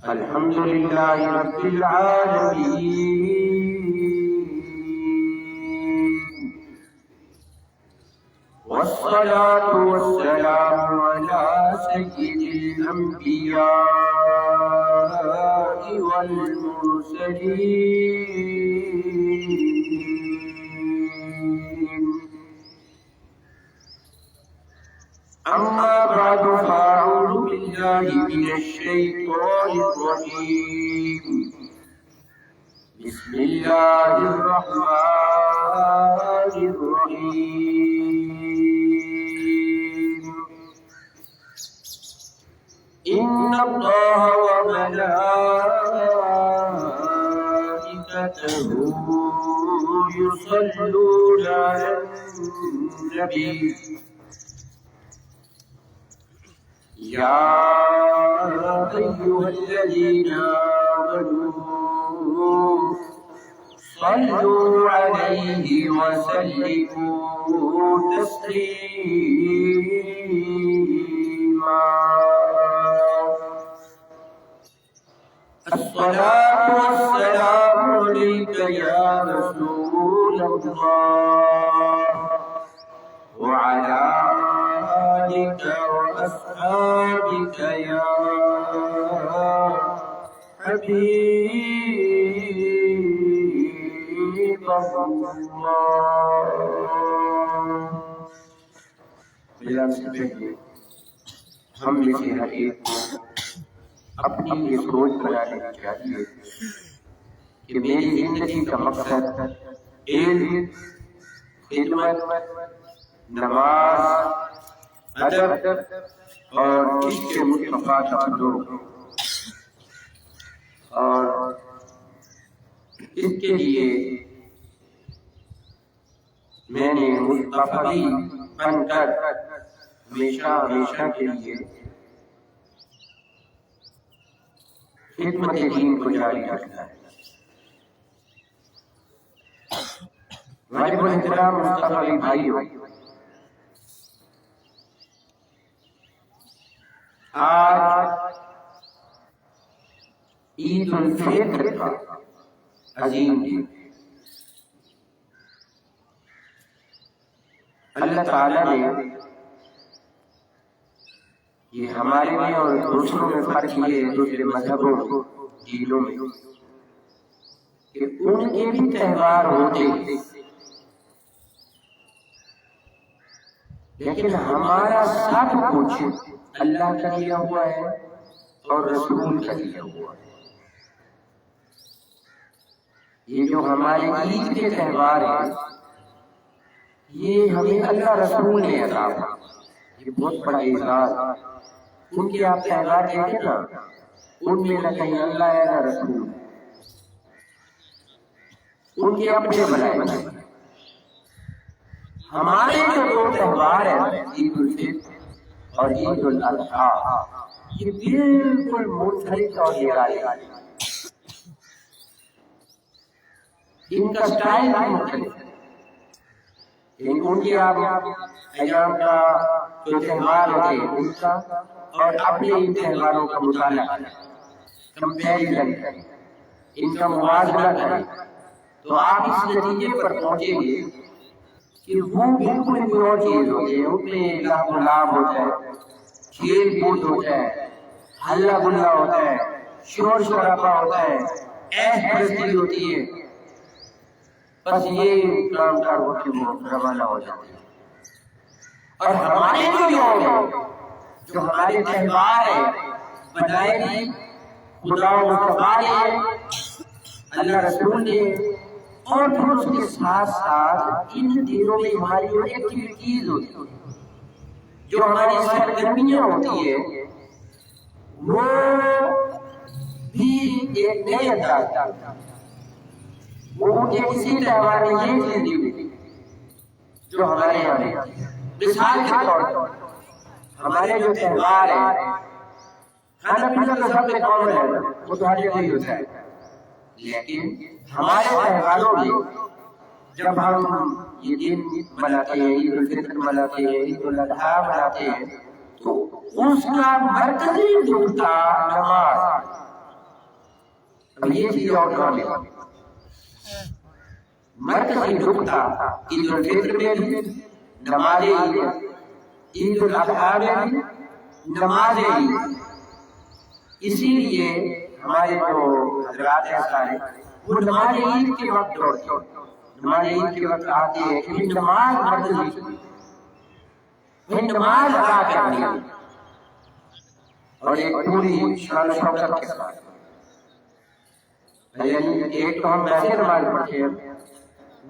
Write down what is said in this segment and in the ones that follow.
الحمد لله رب العالمين، والصلاة والسلام على سيد الأنبياء والمرسلين. أما بعد فأعوذ بالله من الشيطان الرجيم. بسم الله الرحمن الرحيم. إن الله وملائكته يصلون على النبي يا أيها الذين آمنوا صلوا عليه وسلموا تسليما. الصلاة والسلام عليك يا رسول الله وعلى آلك وأصحابك يا حبيب الله. ہم میں سے ہر ایک کو اپنی یہ سوچ بنا لینی چاہیے کہ میری زندگی کا مقصد علم، خدمت، نماز، ادب اور عشق مصطفیٰ کا حضور، اور اس کے لیے میں نے مصطفی بن کر ہمیشہ کے لیے خدمت دین کو جاری رکھنا ہے. واجب الاحترام مصطفی بھائیو، آج عید الفطر کا عظیم دن. اللہ تعالیٰ نے یہ ہمارے میں اور دوسروں میں فرق یہ ہے، دوسرے مذہبوں دینوں میں، کہ ان کے بھی تہوار ہوتے ہیں لیکن ہمارا سب کچھ اللہ کا دیا ہوا ہے اور رسول کا دیا ہوا ہے. یہ جو ہمارے عید کے تہوار ہیں یہ ہمیں اللہ رسول نے عطا کیا، یہ بہت بڑا اعزاز. ان کے آپ تہوار دیکھیں نا، ان میں نہ کہیں اللہ ہے نہ رسول، ان کے اپنے بنائے. ہمارے جو دو تہوار ہیں عید الفطر اور عید الاضحیٰ، یہ بالکل منفرد اور نرالی، ان کا سٹائل بھی مختلف ہے. ان کی آپ ایام کا جو تہوار ہوتے ہیں ان کا اور اپنے ان تہواروں کا مطالعہ کریں، کمپیریزن کریں، ان کا موازنہ کریں، تو آپ اس نتیجے پر پہنچیں گے کہ وہ بالکل کوئی اور چیز ہوتی ہے. ان میں لہو و لعب ہوتا ہے، کھیل کود ہوتا ہے، ہلہ گلا ہوتا ہے، شور شرابہ ہوتا ہے، عیش پرستی ہوتی ہے. بس یہ کام کر ہو کہ وہ روانہ ہو جاتے ہیں. اور ہمارے جو ہمارے تہوار ہیں بنائے گئے خدا و مصطفیٰ نے، اللہ رسول نے، اور پھر اس کے ساتھ ساتھ ان دنوں میں ہماری جو ایکٹیویٹیز ہوتی ہیں، جو ہماری سرگرمیاں ہوتی ہیں، وہ بھی ایک نئے انداز وہ کسی تہوار میں یہ چیز نہیں ہوتی جو ہمارے یہاں ہے. مثال کے طور پر ہمارے جو تہوار ہیں، کھانا پینا تو سب میں کامن ہے، وہ تو ہر جگہ ہی ہوتا ہے، لیکن ہمارے تہواروں میں جب ہم یہ دن مناتے ہیں، عید الفطر مناتے ہیں، عید الاضحیٰ مناتے ہیں، تو اس کا مرکزی نقطہ نماز اب یہ چیز اور کام ہے مرکزی نقطہ عید الفطر میں بھی نماز عید، عید الاضحیٰ میں بھی نماز عید. اسی لیے ہمارے جو حضرات ہیں سارے وہ نماز عید کے وقت دوڑتے ہیں، نماز عید کے وقت آتے ہیں کہ نماز مرکزی، وہ نماز ادا کرنی ہے اور ایک پوری شان و شوکت کے ساتھ. یعنی ایک تو ہم ویسے نماز پڑھتے ہیں،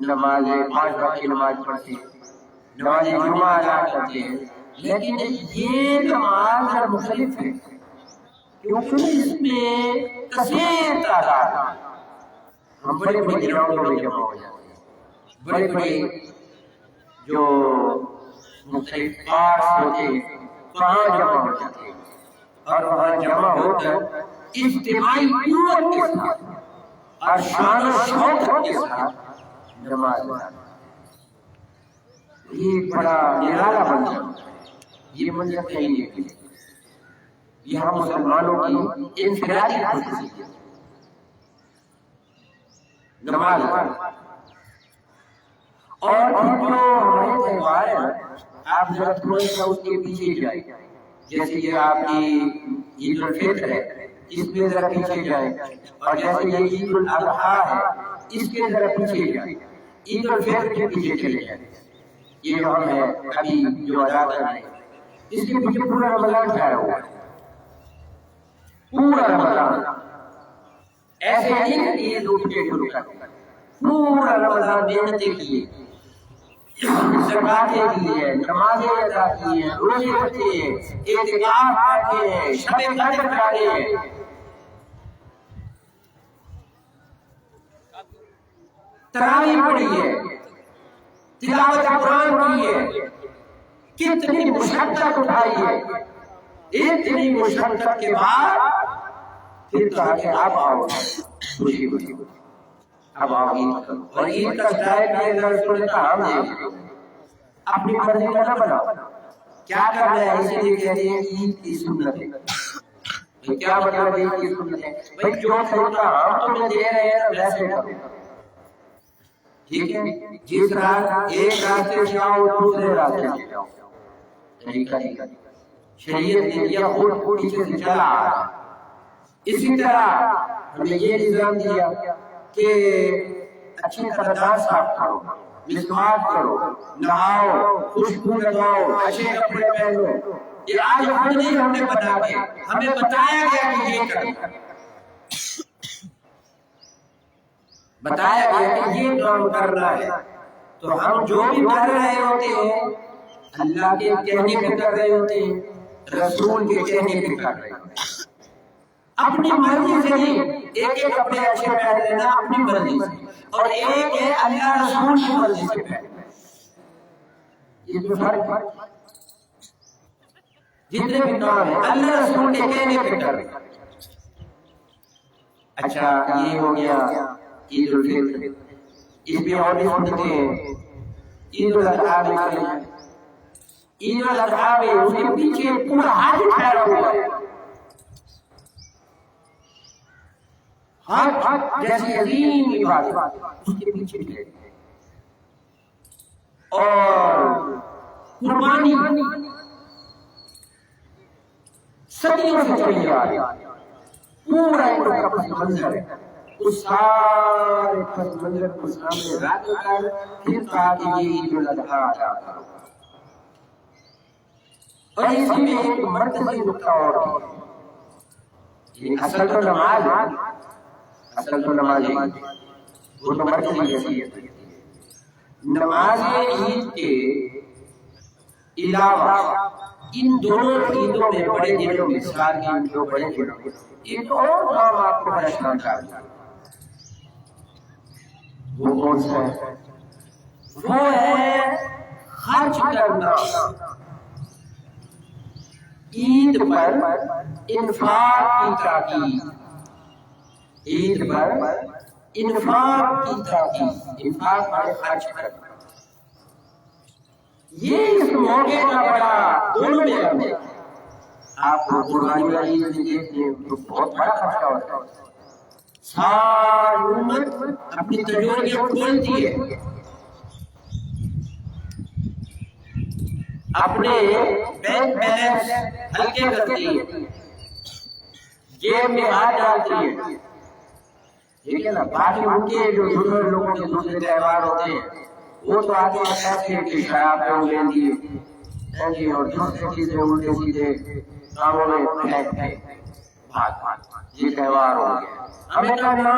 نماز 5 وقت کی نماز پڑھتے ہیں، نماز جمعہ ادا کرتے ہیں، لیکن یہ نماز مختلف ہے کیونکہ اس میں کثیر تعداد ہم بڑے بڑے گراؤنڈوں میں جمع ہو جاتے ہیں، بڑے بڑے جو مختلف پارٹس ہوتے ہیں وہاں جمع ہو جاتے ہیں اور وہاں جمع ہو کر اجتماعی قوت کے ساتھ اور شان و شوکت کے ساتھ نماز یہ بڑا نرالا منظر، یہ منظر کہیں نہیں، یہ ہم مسلمانوں کی انفرادی خصوصیت نماز. اور جو ہمارے تہوار ہیں آپ ذرا تھوڑا سا اس کے پیچھے جائیں، جیسے یہ آپ کی عید الفطر ہے اس میں ذرا پیچھے جائیں، اور جیسے یہ عید الاضحیٰ ہے اس کے ذرا پیچھے جائیں، عید الفطر کے پیچھے چلے جائیں. یہ جو ہم ہے ابھی جو ادا کر رہے ہیں اس کے پیچھے پورا رمضان ٹھہرا ہوا ہے، پورا رمضان. ایسے نہیں کہ یہ دوسرے شروع کرتے، پورا رمضان محنتیں کیے، زکاتیں دی ہیں، نمازیں ادا کی ہیں، روزے رکھے ہیں، اعتکاف کرتے ہیں، شب قدر کرتے ہیں، تراویح پڑھی ہے، تلاوت قرآن کی ہے، کتنی مشقت اٹھائی ہے. اتنی مشقت کے بعد پھر کہا کہ اب آؤ خوشی خوشی، اب آؤ عید کرو. اور عید کا سٹائل بھی اللہ رسول نے کہا ہم نے اپنی مرضی کا نہ بناؤ، کیا کرنا ہے اسی لیے کہتے ہیں عید کی سنت ہے. کیا مطلب عید کی سنت ہے؟ بھائی جو طریقہ ہم تمہیں دے رہے ہیں ویسے کرو، ٹھیک ہے؟ جس طرح ایک راستے سے آؤ دوسرے راستے سے جاؤ، طریقہ شریعت نے دیا خود پیچھے سے چلا آ رہا. اسی طرح ہمیں یہ نظام دیا کہ اچھی طرح دانت صاف کرو، مسواک کرو، نہاؤ، خوشبو لگاؤ، اچھے کپڑے پہنو. یہ آج ہم نہیں ہم نے بنا کے ہمیں بتایا گیا کہ یہ کرنا، بتایا گیا کہ یہ کام کرنا ہے. تو ہم جو بھی کر رہے ہوتے ہیں اللہ کے کہنے پہ کر رہے ہوتے ہیں، رسول کے کہنے پہ کر رہے ہوتے ہیں. اپنی مرضی سے نہیں، ایک ایک کپڑے اچھے پہن لینا اپنی مرضی سے، اور ایک ہے اللہ رسول کی مرضی سے پہننا. یہ جو فرق ہے، جتنے بھی کام ہیں اللہ رسول کے کہنے پہ کر رہے ہیں. اچھا یہ ہو گیا عید الفطر. اس میں اور بھی سنتے ہیں عید الاضحیٰ میں کریں. عید الاضحیٰ میں اس کے پیچھے پورا حج ٹھہرا ہوا ہے، حج جیسی عظیم عبادت اس کے پیچھے ٹھہری ہے. اور قربانی صدیوں سے چلی آ رہی ہے، پورا ایک کا پس منظر ہے. اس سارے پس منظر کو سامنے رکھ کر پھر کہا کہ یہ عید الاضحیٰ ادا کرو. اور اسی میں ایک مرکزی نقطہ اور ہے، اصل تو نماز ہے، اصل تو نماز ہے، وہ تو مرکزی حیثیت ہے. نماز عید کے علاوہ ان دونوں عیدوں میں بڑے دنوں میں سال کے ان دو بڑے دنوں میں ایک اور کام آپ کو پریشان کرتا ہے. وہ کون سا ہے؟ وہ ہے خرچ کرنا. عید پر انفاق کی تاکید، عید پر انفاق کی تاکید، انفاق پر خرچ کرنا. یہ اس موقع کا بڑا دونوں میں ہے. آپ کو قربانی والی عید دیکھتے ہیں تو بہت بڑا خرچہ ہوتا ہے، ساری امت اپنی تجوریاں کھولتی ہے، اپنے بینک بیلنس ہلکے کرتی ہے، جیب میں ہاتھ ڈالتی ہے، ٹھیک ہے نا۔ باقی ان کے جو دوسرے لوگوں کے دوسرے تہوار ہوتے ہیں وہ تو آگے ایسے کہ شراب لے لیے اور دوسری چیزیں الٹے سیدھے کاموں میں پھینکتے یہ تہوار ہو گیا۔ ہمیں کرنا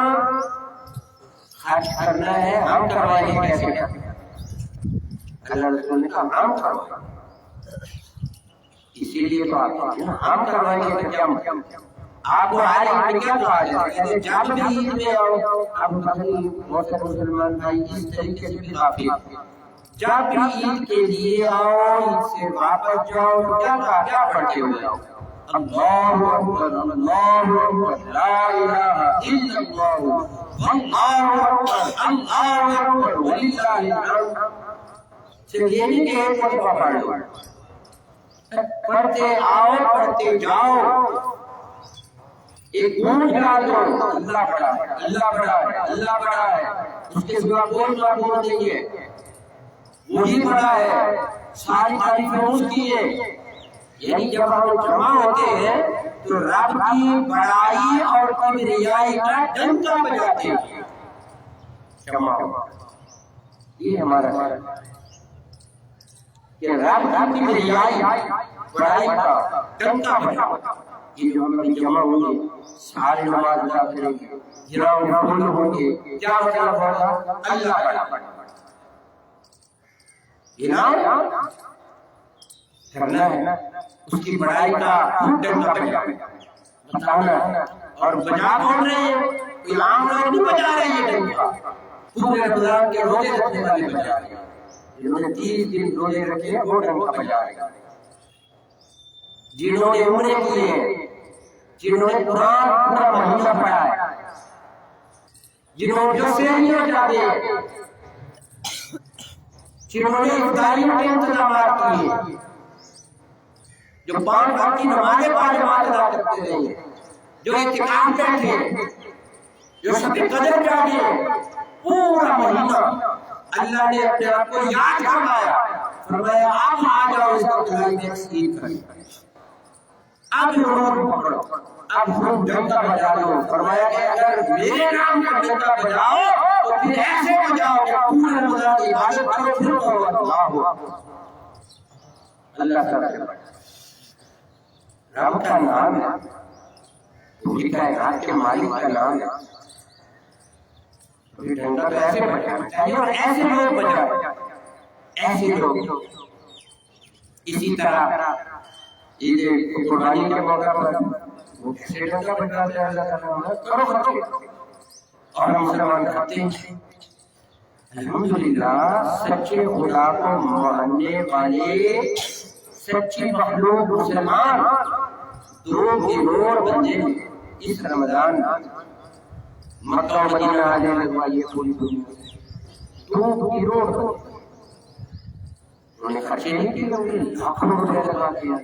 خرچ کرنا ہے، ہم کروائیں گے کیسے کرنا؟ اللہ رسول نے کہا ہم کروائیں، اسی لیے تو آپ ہم کروائیں گے تو کیا آپ کو آج میں کیا کہا جائے؟ جب بھی عید میں آؤ، اب بہت سارے مسلمان بھائی اس طریقے سے بھی غافل ہیں، جب بھی عید کے لیے آؤ، عید سے واپس جاؤ تو کیا کہا، کیا پڑھتے ہوئے آؤ؟ اللہ اکبر اللہ اکبر لا الہ الا اللہ واللہ اکبر اللہ اکبر وللہ الحمد۔ صرف یہ نہیں کہ ایک مرتبہ پڑھ لو، پڑھتے آؤ پڑھتے جاؤ، ایک گونج ڈال دو، اللہ بڑا ہے اللہ بڑا ہے اللہ بڑا ہے، اس کے سوا کوئی معبود نہیں ہے، وہی بڑا ہے، ساری تعریفیں اس کی ہے۔ یعنی جب ہم جمع ہوتے ہیں تو رب کی بڑائی اور کبریائی کا ڈنکا بجاتے ہیں جمع ہو۔ یہ ہمارا ہے کہ رب کی کبریائی بڑائی کا ڈنکا بجاؤ۔ یہ جو ہم لوگ جمع ہوں گے، سارے نماز ادا کریں گے، گراؤں پھول ہوں گے، کیا مطلب ہوگا؟ اللہ بڑا گراؤں کرنا ہے، اس کی بڑائی کا ڈنکا بجانا ہے۔ اور بجا کون رہے ہیں؟ کوئی عام لوگ نہیں بجا رہے ہیں ڈنکا، پورے رمضان کے روزے رکھنے والے بجا رہے ہیں، جنہوں نے 30 دن روزے رکھے ہیں وہ ڈنکا بجا رہے ہیں، جنہوں نے عمرے کیے ہیں، جنہوں نے قرآن پورا مہینہ پڑھا ہے، جنہوں نے سحریاں جاتے ہیں، جنہوں نے افطاریوں کے انتظامات کیے، جو 5 وقت کی نمازیں پاجماعت ادا کرتے رہے، جو اعتکاف بیٹھے، جو شب قدر بیٹھے، پورا مہینہ اللہ نے اپنے آپ کو یاد کروایا، فرمایا اب آ جاؤ اس کو تکلیف کریں، اب روح پکڑو، اب ہم ڈنکا بجا لو۔ فرمایا کہ اگر میرے نام کا ڈنکا بجاؤ تو پھر ایسے بجاؤ کہ پورے رمضان کی عبادت کرو، پھر کہو اللہ تعالیٰ رب کا نام ہے، پوری کائنات کے مالک کا نام ہے، پوری ڈنکا تو ایسے بجانا چاہیے اور ایسے لوگ بجائے، ایسے لوگ۔ اسی طرح عید قربانی کے موقع پر وہ کیسے ڈنکا بجاتے ہیں، اللہ کا نام ہے، کرو کرو، اور ہم مسلمان کرتے ہیں۔ الحمدللہ سچے خدا کو ماننے والے سچی مخلوق مسلمان 2 کروڑ بندے اس رمضان مکہ و مدینہ آنے لگوائیے پوری دنیا سے 2 کروڑ بندے، انہوں نے خرچے نہیں کیے، انہوں نے لاکھوں روپے لگا دیا،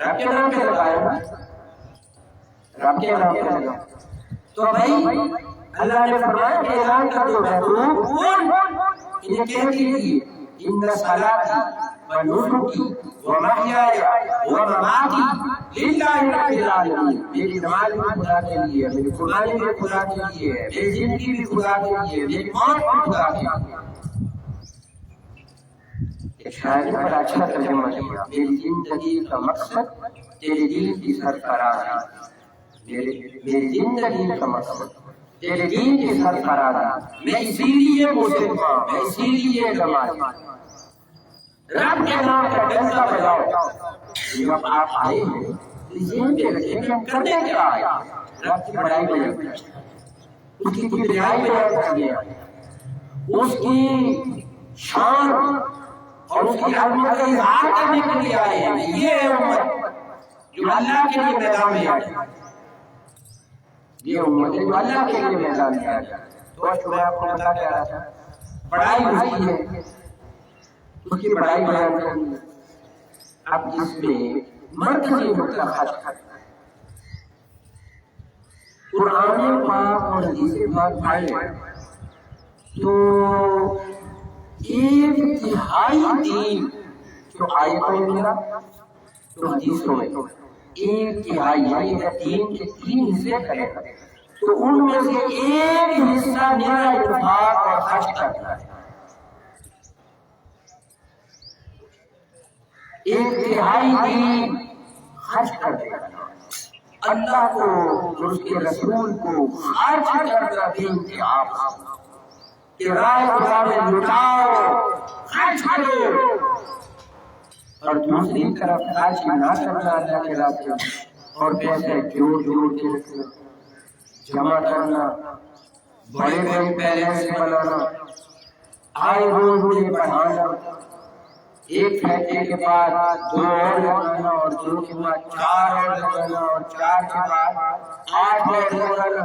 رب کے نام پہ لگایا، رب کے نام پہ لگا۔ تو بھائی اللہ نے فرمایا کہ اعلان کر دو انہیں کہہ دیجیے ان صلاتی و نسکی و محیای و مماتی للہ رب العالمین، میری نماز بھی خدا کے لیے، میری قربانی بھی خدا کے لیے، میری زندگی بھی خدا کے لیے، میری موت بھی خدا کے لیے۔ ایک شاعر نے بڑا اچھا ترجمہ کیا، میری زندگی کا مقصد تیرے دین کی سرفرازی، میری زندگی کا مقصد تیرے دین کی سرفرازی، میں اسی لیے مسلم ہوں، میں اسی لیے نمازی۔ رب کے نام کا ڈنکا بجاؤ۔ جب آپ آئے ہیں ذہن پہ رکھیں کہ ہم کرنے کیا آئے، رب کی بڑائی بیان، اس کی کبریائی بیان کرنے آئے، اس کی شان اور اس کی عظمت کا اظہار کرنے کے لیے آئے ہیں۔ یہ ہے امت جو اللہ کے لیے میدان میں آئی، یہ امت ہے جو اللہ کے لیے میدان میں آئی۔ تو میں آپ کو بتا کیا رہا تھا، بڑائی ہوئی ہے، اس کی بڑائی بیان کرنی ہے۔ اب اس میں مرکزی نقطہ خاص قرآن پاک اور حدیث پاک پڑھیں تو ایک تہائی دین جو آیتوں میں ملا تو حدیثوں میں ایک تہائی یعنی دین کے 3 حصے کرے تو ان میں سے ایک حصہ میرا انفاق اور خرچ کرتا ہے، ایک تہائی دین خرچ کر دیتا ہے، اللہ کو اور اس کے رسول کو خرچ کرنا بھی انتخاب کہ رائے خدا میں لٹاؤ، خرچ کرو، اور دوسری طرف خرچ نہ کرنا اللہ کے راستے اور پیسے جوڑ جوڑ کے رکھنا، جمع کرنا، بڑے بڑے بیلنس بنانا، آئے روز روز بڑھانا، ایک گھنٹے کے بعد 2 اور لگانا اور 2 کے بعد 4 اور لگانا اور 4 کے بعد 8 اور لگانا،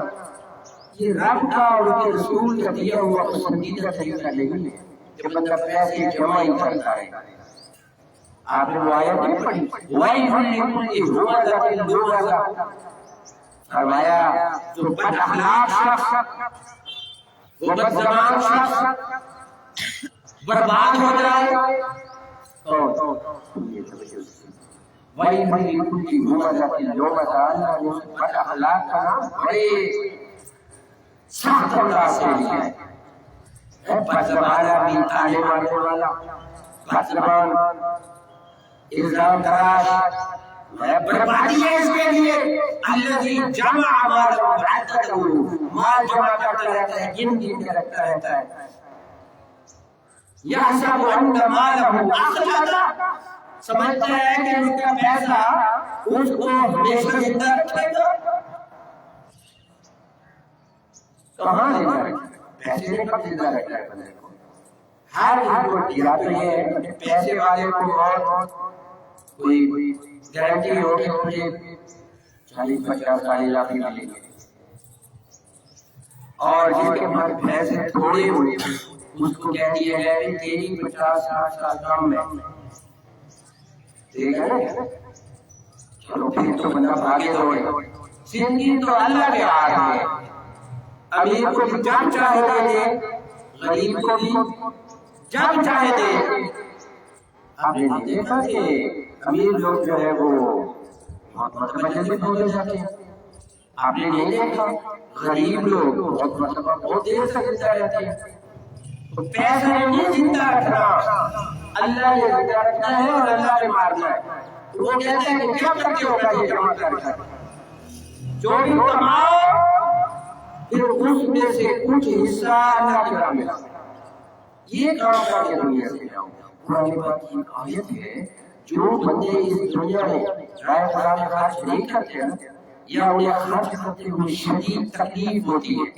یہ رب کا اور اس کے رسول کا دیا ہوا پسندیدہ طریقہ نہیں ہے کہ بندہ پیسے جمع ہی کرتا ہے۔ آپ نے وہ آیت نہیں پڑھی وَيْلٌ لِّكُلِّ ہُمَزَةٍ لُمَزَةٍ، فرمایا جو بد اخلاق شخص، وہ بد زبان شخص برباد ہو جائے، وَيْلٌ لِّكُلِّ ہُمَزَةٍ لُمَزَةٍ، اللہ نے اس بد اخلاق کا نام بڑے سخت انداز سے لیا ہے، بد زبان آدمی، تانے مارنے والا، بد زبان، الزام تراش، بربادی ہے اس کے لیے الذی جمع مالہ وعددہ، مال جمع کرتا رہتا ہے، گن گن کے رکھتا رہتا ہے، یحسب ان مالہ اخلدہ، سمجھتا ہے کہ اس کا پیسہ اس کو ہمیشہ زندہ رکھے گا، کہاں زندہ رکھے؟ پیسے نے کب زندہ رکھا ہے بندے کو؟ ہر ایک کو گرا تو یہ ہے کہ پیسے والے کو بہت کوئی گارنٹی ہو کہ مجھے 40-50 لاکھ ملیں گے، اور جس کے پاس پیسے تھوڑے ہوئے اس کو کہہ دیا ہے کہ تیری 50-60 سال کم ہے، ٹھیک ہے نا؟ چلو پھر تو بندہ بھاگے دوڑے، زندگی تو اللہ کے ہاتھ میں ہے، امیر کو بھی جب چاہے دے، غریب کو بھی جب چاہے دے۔ آپ نے دیکھا کہ امیر لوگ جو ہے وہ بہت مرتبہ جلدی پہنچ جاتے ہیں، آپ نے نہیں دیکھا غریب لوگ بہت مرتبہ بہت دیر تک زندہ رہتے ہیں۔ تو پیسے نہیں زندہ رکھنا، اللہ نے زندہ رکھنا ہے اور اللہ نے مارنا ہے۔ تو وہ کہتے ہیں کہ کیا کرتے ہو پیسے جمع کر جو بھی کماؤ پھر اس میں سے کچھ حصہ اللہ کے راہ میں، یہ کام کر کے دنیا سے جاؤ۔ قرآن پاک کی آیت ہے جو بندے اس دنیا میں رائے خدا میں خرچ نہیں کرتے یا انہیں خرچ کرتے ہوئے شدید تکلیف ہوتی ہے،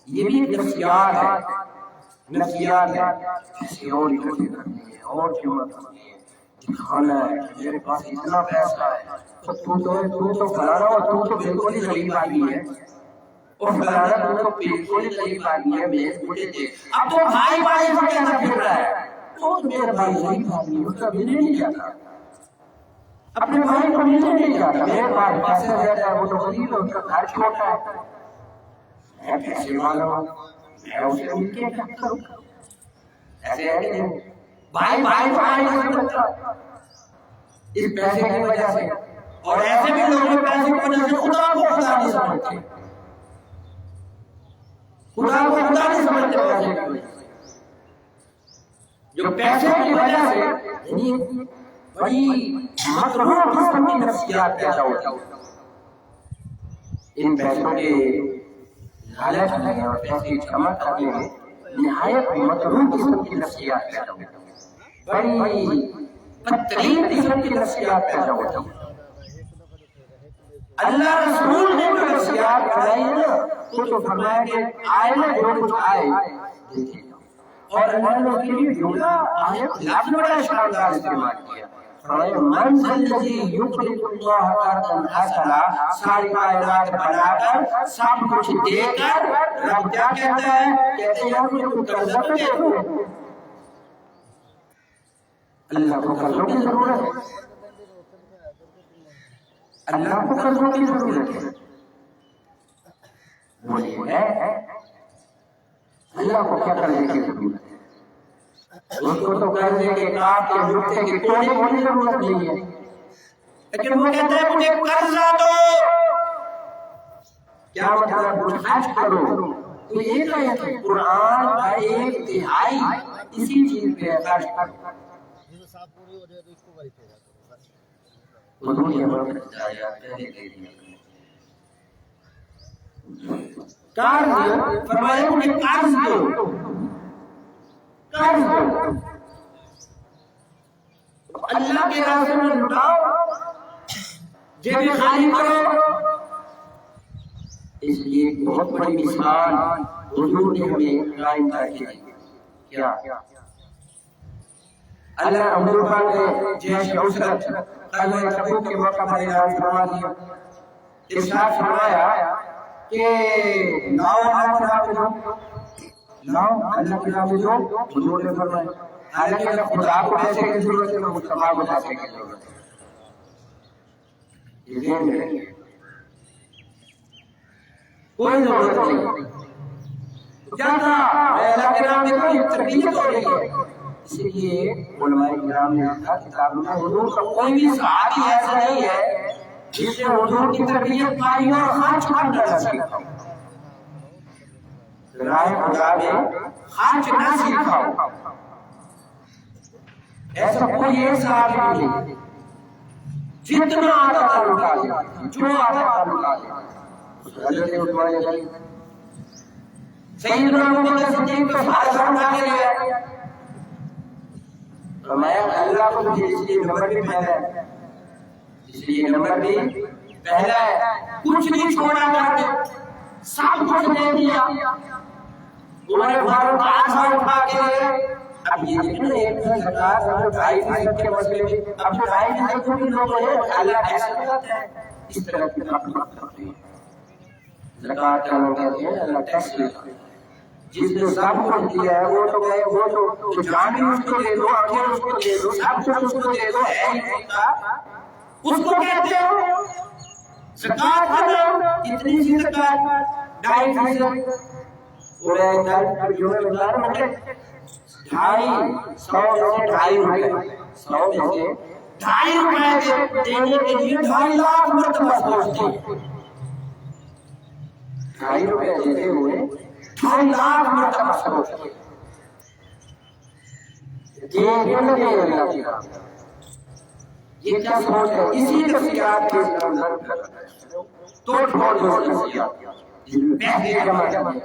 یہ بھی ایک نفسیات ہے، نفسیات ہے، ایسے اور اکٹھے کرنی ہے اور جمع کرنی ہے، دکھانا ہے کہ میرے پاس اتنا پیسہ ہے، تو فلانا اور تو بالکل ہی غریب آدمی ہے، اور فلانا تو بالکل ہی غریب آدمی ہے، میرے مجھے دیکھ، اب تو بھائی بھائی کو کہنا پھر رہا ہے، تو میرا بھائی غریب آدمی اس کا ملنے نہیں جاتا، اپنے بھائی کو ملنے نہیں جاتا، میرے پاس پیسے رہتا ہے وہ تو غریب ہے، اس کا گھر چھوٹا ہے، میں پیسے والا ہوں، میں اسے مل کے کیا کروں؟ ایسے ہے کہ بھائی بھائی بھائی نہیں سمجھتا اس پیسے کی وجہ سے، اور ایسے بھی لوگ پیسے کی وجہ سے خدا کو خدا نہیں سمجھتے، خدا کو خدا نہیں سمجھتے پیسے کی وجہ سے، جو پیسے کی وجہ سے بڑی مکروہ قسم کی نفسیات پیدا ہوتی ہے، ان پیسوں کے لالچ میں اور پیسے جمع کرنے میں نہایت مکروہ قسم کی نفسیات پیدا ہوتی ہے، بڑی بدترین قسم کی نفسیات پیدا ہوتی ہے۔ اللہ رسول نے جو نفسیات بنائی ہے نا تو فرمایا کہ آئے نا جو کچھ آئے دیکھے، اور اللہ نے اس کے لیے جملہ آیت لفظ بڑا شاندار استعمال کیا، فرمایا من ذا الذی یقرض اللہ قرضا حسنا، ساری کائنات بنا کر سب کچھ دے کر رب کیا کہتا ہے؟ کہتے ہیں یار مجھے کوئی قرضہ تو دے دو، اللہ کو قرضوں کی ضرورت ہے، اللہ کو قرضوں کی ضرورت ہے، بولیے ہے اللہ کو کیا کرنے کی ضرورت ہے؟ اس کو تو کرنے کے کاف کے نقطے کی توڑنے کی ضرورت نہیں ہے، لیکن وہ کہتے ہیں مجھے قرضہ دو، کیا مطلب کچھ حج کرو؟ تو یہ کہتے ہیں قرآن کا 1/3 اسی چیز پہ خرچ کرو۔ حضور یہ وقت جایا پہلے دے دیا قرض، فرمایا مجھے قرض دو، قرض دو، اللہ کے راستے میں لٹاؤ، جیب خالی کرو۔ اس لیے بہت بڑی مثال حضور نے ہمیں قائم کی ہے۔ کیا اللہ حضور پاک نے جیش عسرت غزوہ تبوک کے موقع پر اعلان فرما دیا، ارشاد فرمایا کہ لاؤ اللہ کے نام دو، حضور نے فرمایا حالانکہ اللہ خدا کو پیسے کی ضرورت ہے، مصطفیٰ کو پیسے کی ضرورت ہے، یہ ذہن میں رکھیے، کوئی ضرورت نہیں جاتا اللہ کے نام دو، یہ تربیت ہو رہی ہے۔ اس لیے علماء کرام نے لکھا کتابوں میں حضور کا کوئی بھی صحابی ایسا نہیں ہے جس نے حضور کی تربیت پائی اور خرچ کرنا نہ سیکھا، رائے خدا نے خرچ نہ سیکھا، ایسا کوئی ایک صحابی نہیں، جتنا آتا تھا لٹا دیا، جو آتا تھا لٹا دیا۔ حضرت عثمان غنی سیدنا ابوبکر صدیق کو سارا اٹھا کے لیا، فرمایا اللہ کو مجھے اس لیے نمبر بھی پہلا ہے، اس لیے نمبر بھی پہلا ہے، کچھ نہیں چھوڑا کرتے، سب کچھ دے دیا، عمر فاروق آسا اٹھا کے لئے۔ اب یہ دیکھیں ایک زکاة اب 2.5% کے مسئلے میں اب 2.5% کے لوگ ہیں، اللہ ایسا کرتا ہے، اس طرح کی بات کرتے ہیں، زکاة کا لوگ کہتے ہیں اللہ ٹیکس لیتا ہے، جس نے سب کچھ دیا ہے وہ تو گئے، وہ تو جان بھی اس کو دے دو، آنکھیں اس کو دے دو، سب کچھ اس کو دے دو، ہے ہی نہیں کا، اس کو کہتے ہو زکاة کرو، اتنی سی زکاة 2.5%، اور ایک جو میں بتا رہا ہوں 250 روپے 2.5 روپے دینے کے لیے 2.5 لاکھ مرتبہ سوچتے ہیں، 2.5 روپے دیتے ہوئے 2.5 لاکھ مرتبہ سوچتے ہیں، یہ کیا سوچ ہے؟ اسی نفسیات کے اندر توڑ پھوڑ جو نفسیات پیسے جمع کرنے،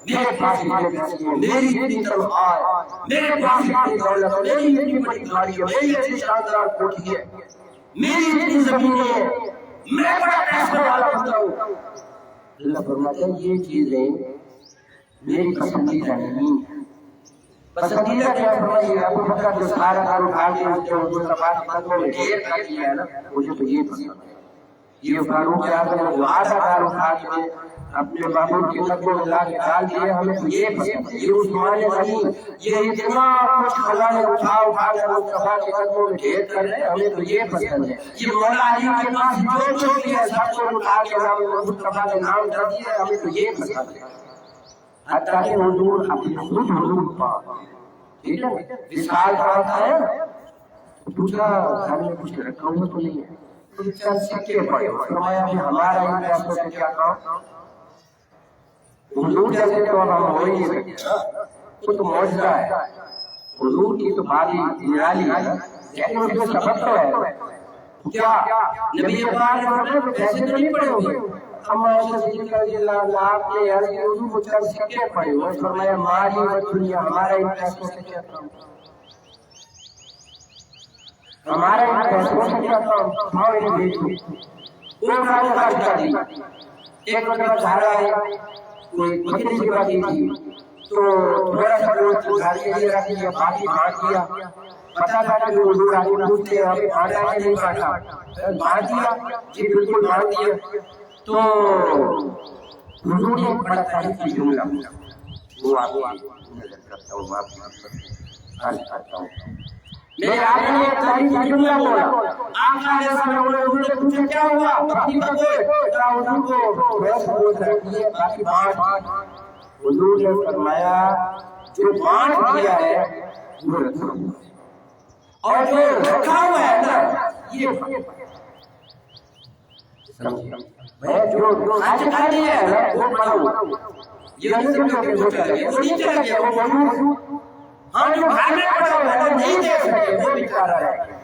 میرے پاس اتنے پیسے ہیں، میری اتنی تنخواہ ہے، میرے پاس اتنی دولت ہے، میری اتنی بڑی گاڑی ہے، میری اتنی شاندار کوٹھی ہے، میری اتنی زمینیں ہیں، میں بڑا پیسے والا بنتا ہوں۔ اللہ فرماتا ہے یہ چیزیں میری پسندیدہ نہیں ہیں۔ پسندیدہ کیا فرمائیے؟ ابو بکر جو سارا کار اٹھا کے اس کے حضور کا بات قدموں میں ڈھیر کر دیا ہے نا، مجھے تو یہ پسند ہے۔ یہ فاروق اعظم نے جو آدھا کار اٹھا کے اپنے بابور کے قدموں میں لا کے ڈال دیے، ہمیں تو یہ پسند ہے۔ یہ عثمان غنی یہ اتنا کچھ خزانے اٹھا کر مصطفیٰ کے قدموں میں ڈھیر کر رہے ہیں، ہمیں تو یہ پسند ہے۔ یہ مولا علی کے پاس جو بھی ہے سب کو اٹھا کے مصطفیٰ کے نام کر دیا، ہمیں تو یہ پسند ہے۔ حتیٰ کہ حضور اپنے خود حضور پاک ٹھیک ہے وصال پاک ہے، پوچھا گھر میں کچھ رکھا ہوا تو نہیں ہے، تو چند سکے پڑے، فرمایا کہ ہمارا ان پیسوں سے کیا کام، حضور جیسے تو اب ہم ہو ہی نہیں سکتے، وہ تو معجزہ ہے، حضور کی تو بات ہی نرالی ہے، لیکن اس میں سبب تو ہے کیا؟ نبی پاک نے فرمایا پیسے تو نہیں پڑے ہوئے، ہم عائشہ صدیقہ رضی اللہ عنہا آپ نے عرض کی حضور کو چند سکے پڑے ہوئے، فرمایا مالی و دنیا ہمارا ان پیسوں سے کیا کام، ہمارا ان پیسوں سے کیا کام، ہاں انہیں بیچو، وہ کھانے خرچ کر دی، ایک مطلب سارا ہے کوئی بکری سے باقی تھی تو تھوڑا سا گوشت گھر کے لیے رکھ دیا، باقی بانٹ دیا، پتا تھا کہ حضور آگے پوچھتے ہیں ہمیں بانٹا ہے نہیں بانٹا، بانٹ دیا، جی بالکل بانٹ دیا۔ تو حضور نے بڑا تاریخ کی جملہ وہ آپ کو نظر کرتا ہوں، آپ عرض کرتا ہوں میرے آقا نے ایک تاریخی جملہ بولا، آقا علیہ السلام نے پوچھا کیا ہوا؟ اپنی کیا حضور کو ویسے بول رہی ہے باقی بات؟ حضور نے فرمایا جو بانٹ دیا ہے وہ رکھو، اور جو رکھا ہوا ہے نا یہ میں جو خرچ کر دیا ہے نا وہ پڑھو، یہ نہیں سمجھو کہ وہ چلا گیا، وہ نہیں چلا گیا، وہ موجود، ہاں جو گھر میں پڑا ہوا ہے وہ نہیں دے سکے، وہ بیچارہ رہ گیا۔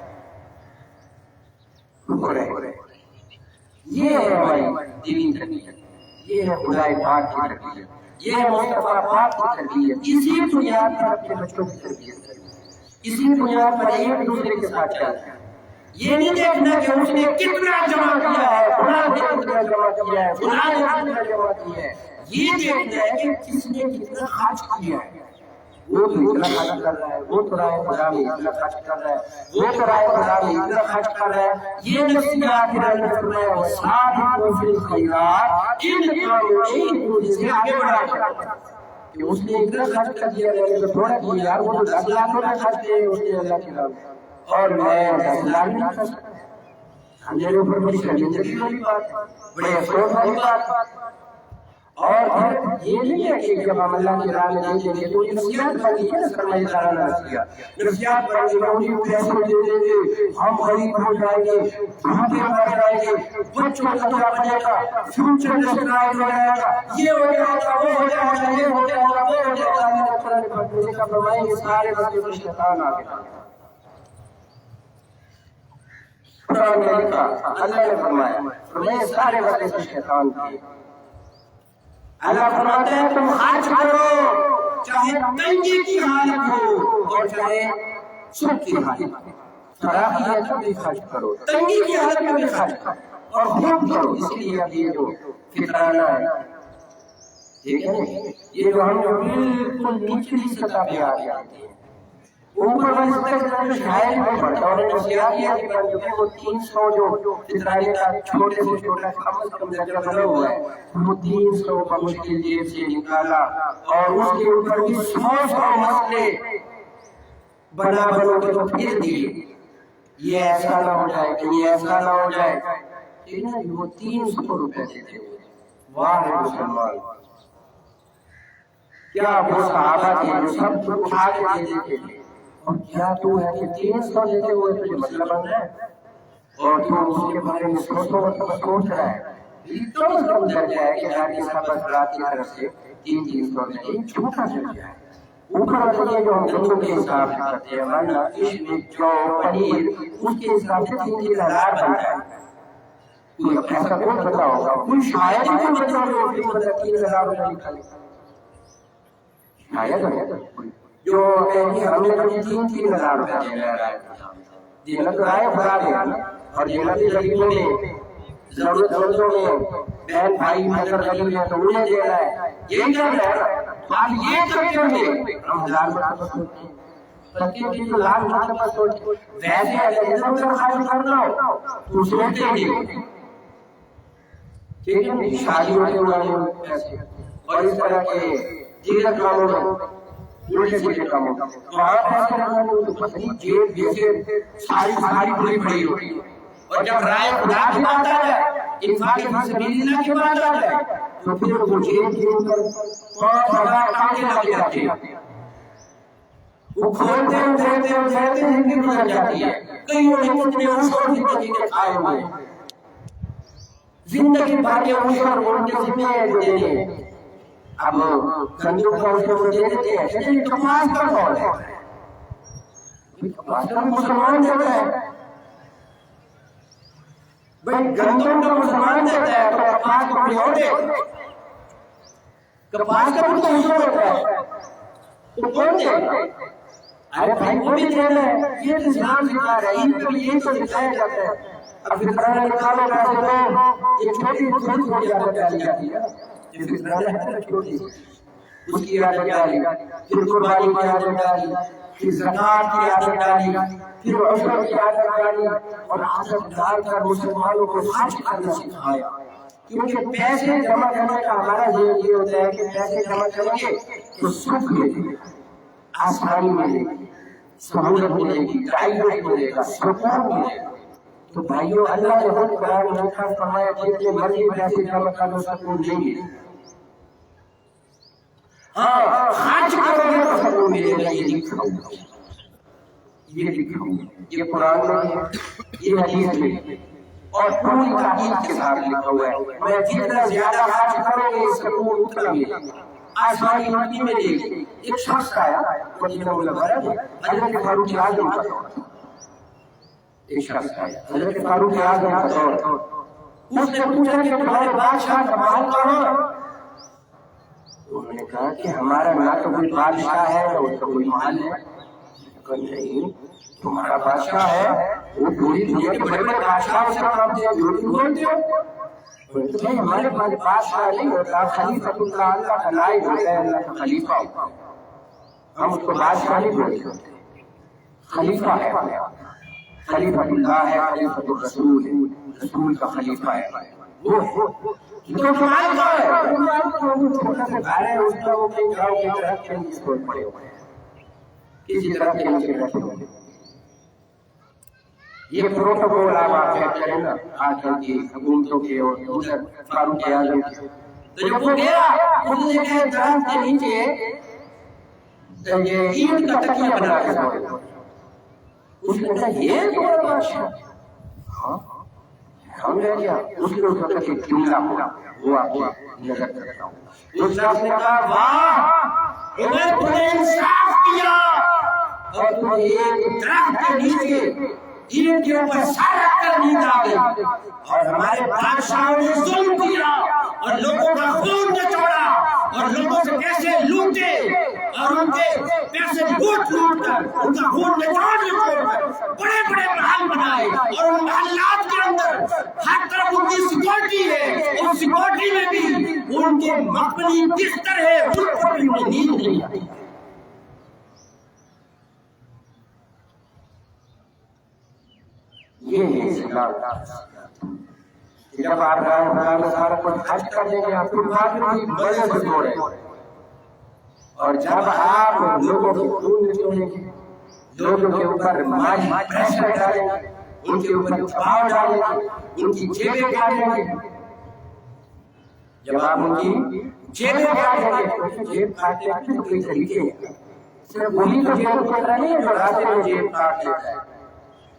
یہ ہے ہماری دینی تربیت، یہ ہے خدائے پاک کی تربیت، یہ ہے مصطفیٰ پاک کی تربیت۔ اسی بنیاد پر اپنے بچوں کی تربیت کریں، اسی بنیاد پر ایک دوسرے کے ساتھ چلیں۔ یہ نہیں دیکھنا کہ اس نے کتنا جمع کیا ہے، فلاں نے کتنا جمع کیا ہے، فلاں نے کتنا جمع کیا ہے، یہ دیکھنا ہے کہ کس نے کتنا خرچ کیا ہے۔ وہ تو اتنا خرچ کر رہا ہے، وہ تو رائے خدا میں اتنا خرچ کر رہا ہے، وہ تو رائے خدا میں اتنا خرچ کر رہا ہے۔ یہ نصیحت نے فرمایا وسابقوا فی الخیرات ان کانوا ایک سے آگے بڑھا کہ اس نے اتنا خرچ کر دیا ہے تو تھوڑا کہ یار وہ تو 10 لاکھ روپے خرچ کیے اس نے اللہ کی راہ میں، اور میں 10 لاکھ نہیں خرچ کرتا۔ میرے اوپر بڑی شرمندگی والی بات، بڑے افسوس والی بات۔ اور پھر یہ نہیں ہے کہ جب ہم اللہ کی راہ میں نہیں دیں گے تو یہ نصیحت بنی ہے نا، سرمایہ دارانہ نصیحت بنی ہے، انہیں پیسے دے دیں گے، ہم غریب ہو جائیں گے، بھوکے مر جائیں گے، بچوں کا خطرہ بنے گا، فیوچر ڈسٹرائز ہو جائے گا، یہ ہو جائے گا، وہ ہو جائے گا، یہ ہو جائے گا، وہ ہو جائے گا۔ اللہ نے قرآن پاک میں کہا فرمایا یہ سارے باتیں تو شیطان آ گیا۔ قرآن میں لکھا اللہ نے فرمایا سارے باتیں تو شیطان کی۔ اللہ فرماتا ہے تم خرچ کرو چاہے تنگی کی حالت ہو اور چاہے سکھ کی حالت، فراخیت میں بھی خرچ کرو، تنگی کی حالت میں بھی خرچ کرو اور خوب کرو۔ اس لیے اب یہ جو فطرانہ ہے ٹھیک ہے نا، یہ جو ہم بالکل نچلی سطح پہ آ جاتے ہیں، اوپر والے سطح پہ شاید نہیں بڑھتا، اور نفسیاتیہ کی بن چکے وہ 300 جو فطرانے کا چھوٹے سے چھوٹا کم از کم درجہ بنا ہوا ہے وہ 300 بمشکل جیب سے نکالا، اور اس کے اوپر بھی 100 مسئلے بنا بنو کے تو پھر دیے، یہ ایسا نہ ہو جائے کہ یہ ایسا نہ ہو جائے، ٹھیک ہے وہ 300 روپے دیتے ہوئے واہ ہے مسلمان۔ کیا وہ صحابہ تھے جو سب اٹھا کے دے دیتے تھے، اور کیا تو ہے کہ 300 لیتے ہوئے تجھے مسئلہ بن رہا ہے اور تو اس کے بارے میں سوچ رہا ہے۔ یہ تو کم درجہ ہے کہ راتی صاحب رات کی طرف سے 300 لیتے، یہ چھوٹا درجہ ہے۔ اوپر والے جو ہم دنوں کے حساب سے کرتے ہیں، ورنہ اس میں جو پنیر اس کے حساب سے 3-3 ہزار بنتا ہے۔ کوئی ایسا کون پتا ہوگا، کوئی شاید ہی کوئی بچہ ہو جو 3,000 روپے نکالے، شاید ہے جو ہم نے کبھی 3-3 ہزار روپے دینا تو رائے خدا دیا، اور دینا بھی غریبوں میں، ضرورت مندوں میں، بہن بھائی مدر غریب ہے تو انہیں دینا ہے، یہی کرنا ہے۔ آپ یہ چکر میں ہم 1000 مرتبہ سوچتے ہیں، بلکہ بھی تو 1,00,000 مرتبہ سوچتے ہیں، ویسے اگر ادھر ادھر خرچ کرنا ہو تو سوچتے نہیں، ٹھیک ہے، شادیوں کے ہوئے پیسے اور اس طرح کے دیگر کاموں میں الٹے پلٹے کاموں میں وہاں پیسے لگانے تو پتہ نہیں جیب جیسے ساری پوری پڑی ہوتی ہے، اور جب رائے خدا کی بات آ جائے، انفاق فی سبیل اللہ کی بات آ جائے تو پھر وہ جیب جیب کر 5,000 کامیں لگ جاتے ہیں، وہ کھولتے زندگی گزر جاتی ہے۔ کئی لوگ اپنے اوپر زندگی کے کھائے ہوئے زندگی بھر کے اوپر ان کے ذمہ ہے جو دینے، اب صندوق کا اس کو دے دیتے ہیں، لیکن کپاس کا کون ہے؟ کپاس کا مسلمان دیتا ہے، بھائی گندم کا مسلمان دیتا ہے تو کپاس کو کوئی اور دے، کپاس کا بھی تو حصہ ہوتا ہے تو کون دے گا؟ ارے بھائی وہ بھی دینا ہے، یہ اسلام سکھا رہا ہے، ان کو یہی تو سکھایا جاتا ہے۔ اب فطرانہ نکالو پیسے دو، یہ چھوٹی بہت بڑی عادت ڈالی جاتی ہے، یہ فطرانہ ہے نا چھوٹی، اس کی عادت ڈالی، پھر قربانی کی عادت ڈالی، پھر زکوٰۃ کی عادت ڈالی، پھر عشر کی عادت ڈالی، اور عادت ڈال کر مسلمانوں کو خرچ کرنا سکھایا۔ کیونکہ پیسے جمع کرنے کا ہمارا ذہن یہ ہوتا ہے کہ پیسے جمع کریں گے تو سکھ ملے گی، آسانی ملے گی، سہولت ملے گی، پرائیویٹ ملے گا، سکون ملے گا۔ تو بھائیو اللہ نے خود قرآن میں لکھا فرمایا جتنے مرضی پیسے جمع کرو سکون نہیں ملے گا۔ ہاں خرچ کرو گے تو سکون ملے گا، یہ لکھا ہوا، یہ لکھا ہوا، یہ قرآن میں ہے، یہ حدیث میں ہے، اور پوری تاکید کے ساتھ لکھا ہوا ہے۔ میں جتنا زیادہ خرچ کرو گے سکون اتنا ملے گا، آسمانی مٹی میں لے گی۔ ایک شخص آیا مدینہ منورہ میں، حضرت فاروق اعظم کا دور، ایک شخص آیا حضرت فاروق اعظم کا دور، اس نے پوچھا کہ تمہارے بادشاہ کا محل کہاں؟ انہوں نے کہا کہ ہمارا نہ تو کوئی بادشاہ ہے اور تو کوئی محل ہے۔ نہیں، تمہارا بادشاہ ہے، وہ پوری دنیا کے بڑے بڑے بادشاہوں سے کام دیا، جھوٹ بولتے ہو۔ ہمارے پاس بادشاہ نہیں ہوتا، خلیفۃ اللہ، اللہ کا نائب ہوتا ہے، اللہ کا خلیفہ ہوتا ہے۔ ہم اس کو بادشاہ نہیں بولتے، خلیفہ ہے، خلیفۃ اللہ ہے، خلیفۃ الرسول ہے، رسول کا خلیفہ ہے وہ ہے۔ تو کمال کیا ہے؟ چھوٹا سا گھر ہے، اس کا وہ کہیں گاؤں کی طرف کے نیچے چھوڑ پڑے ہوئے ہیں، کسی طرح کے نیچے بیٹھے ہوئے ہیں۔ یہ پروٹوکول آپ چیک کریں نا آج کل کی حکومتوں کے اور دوسر فاروق اعظم کے۔ تو جب وہ گیا اس نے کہا درخت کے نیچے یہ اینٹ کا تکیہ بنا کے سوئے، اس نے کہا یہ تمہارا بادشاہ؟ ہاں ہم نے کیا؟ اس نے اس وقت ایک جملہ ہوا وہ آپ کو نظر کرتا ہوں۔ اس شخص نے کہا واہ اگر تم نے انصاف کیا اور تم ایک درخت کے نیچے اینٹ کے اوپر سر رکھ کر نیند آ گئی، اور ہمارے بادشاہوں نے ظلم کیا اور لوگوں کا خون نچوڑا اور لوگوں سے پیسے لوٹے اور ان کے پیسے لوٹ لوٹ کر ان کا خون نچوڑ کر بڑے بڑے محل بنائے، اور ان محلات کے اندر ہر طرف ان کی سیکورٹی ہے، اور سیکورٹی میں بھی ان کے مقبولی بستر ہے، ان پر بھی انہیں نیند نہیں آتی۔ یہ ہے اسلام۔ جب آپ رائے سارا کچھ خرچ کر دیں گے آپ کو بعد میں مزے سے چھوڑیں، اور جب آپ لوگوں کے خون نچوڑیں گے، لوگوں کے اوپر مالی پریشر ڈالیں گے، ان کے اوپر دباؤ ڈالیں گے، ان کی جیبیں کاٹیں گے، جب آپ ان کی جیبیں کاٹیں گے تو جیب کاٹنے کے تو کئی طریقے ہیں، صرف وہی تو جیب کھوٹرا نہیں ہے جو راستے میں جیب کاٹ لیتا ہے،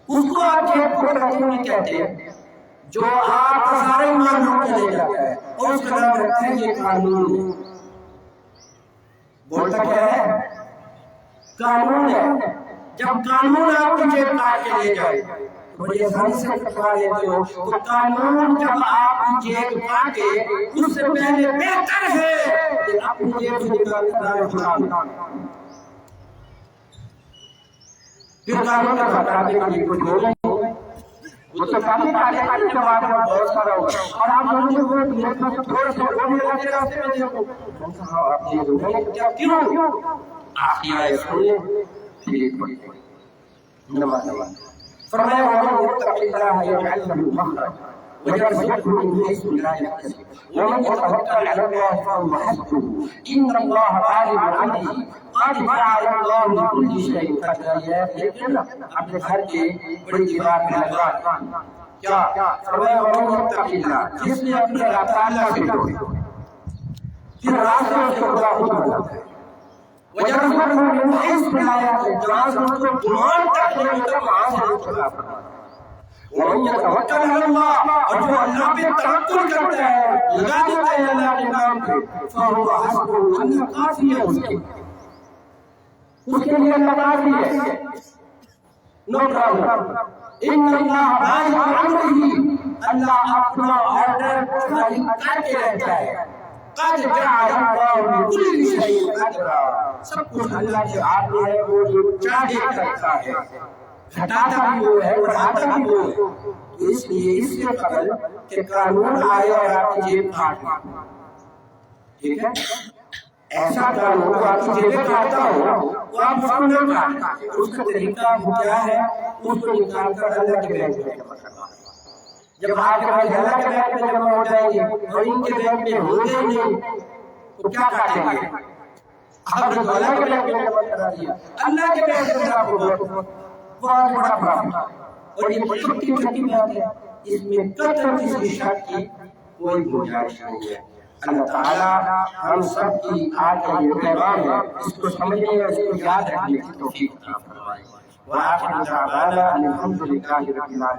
اس کو آپ جیب کھوٹرا کیوں نہیں کہتے ہیں؟ جو آپ کا سارا ایمان لوٹ کے لے جاتا ہے اور اس کا نام رکھتے ہیں یہ قانون ہے۔ بولتا کیا ہے؟ قانون ہے۔ جب قانون آپ کی جیب کاٹ کے لے جائے تو بڑی آسانی سے پکڑا لیتے ہو، تو قانون جب آپ کی جیب کاٹے اس سے پہلے بہتر ہے کہ اپنی جیب سے نکال کر دائیں چھڑا لیں۔ پھر قانون کا خطرہ کے لیے کچھ ہو نہیں، وہ تو کافی کاٹے کاٹے کے بعد بہت سارا ہوگا، اور آپ لوگوں نے وہ میرے پاس تھوڑا سا وہ بھی راستے راستے میں دیکھو، آپ یہ روکیں کیا کیوں؟ آپ کی آئے سنیں پھر ایک بڑی نماز فرمایا وَمَنْ يَتَّقِ اللَّهَ يَجْعَلْ لَهُ مَخْرَجًا وَيَرْزُقْهُ مِنْ حَيْثُ لَا يَحْتَسِبُ وَمَنْ يَتَوَكَّلْ عَلَى اللَّهِ فَهُوَ حَسْبُهُ إِنَّ اللَّهَ بَالِغُ أَمْرِهِ قَدْ جَعَلَ اللَّهُ لِكُلِّ شَيْءٍ قَدْرًا۔ لیکن اپنے گھر کے بڑی دیوار میں لگا کیا فرمایا وَمَنْ يَتَّقِ اللَّهَ، جس نے اپنے اللہ تعالیٰ سے ڈرے پھر راستوں سے خدا خود بناتا ہے، وَيَرْزُقْهُ مِنْ حَيْثُ لَا يَحْتَسِبُ، جہاں سے اس کو گمان تک نہیں ہوتا وہاں سے رزق عطا فرماتا ہے۔ وَمَنْ يَتَوَكَّلْ عَلَى اللَّهِ، اور جو اللہ پہ توکل کرتا ہے لگا دیتا ہے اللہ کے نام پہ، فَهُوَ حَسْبُهُ، اللہ کافی ہے اس کے لیے اللہ کافی ہے، نو پرابلم۔ إِنَّ اللَّهَ بَالِغُ أَمْرِهِ، اللہ اپنا آرڈر جاری کر کے رہتا ہے۔ قَدْ جَعَلَ اللَّهُ لِكُلِّ شَيْءٍ قَدْرًا، سب کچھ اللہ کے ہاتھ میں ہے، وہ جو چاہے کرتا ہے، گھٹاتا بھی وہ ہے بڑھاتا بھی وہ ہے۔ اس لیے اس سے قبل کہ قانون آئے اور آپ کی جیب کاٹ لے، ٹھیک ہے، ایسا قانون جو آپ کی جیبیں کاٹتا ہو تو آپ اس کو نہ کاٹیں، اس کا طریقہ کیا ہے؟ اس کو نکال کر اللہ کے بینک میں جمع کرنا۔ جب آپ کے پاس اللہ کے بینک میں جمع ہو جائیں گے اور ان کے بینک میں ہو گئے نہیں تو کیا کاٹیں گے؟ آپ کو اللہ کے پیغمبر نے بند کرا دیا، اللہ کے پیغمبر نے آپ کو بہت بڑا پرابلم، اور یہ چھوٹی چھوٹی بات ہے، اس میں قطعاً کسی شک کی کوئی گنجائش نہیں ہے۔ اللہ تعالیٰ ہم سب کی آج کا یہ پیغام ہے، اس کو سمجھنے اور اس کو یاد رکھنے کی توفیق عطا فرمائے۔ وآخر دعوانا الحمد للہ رب العالمین۔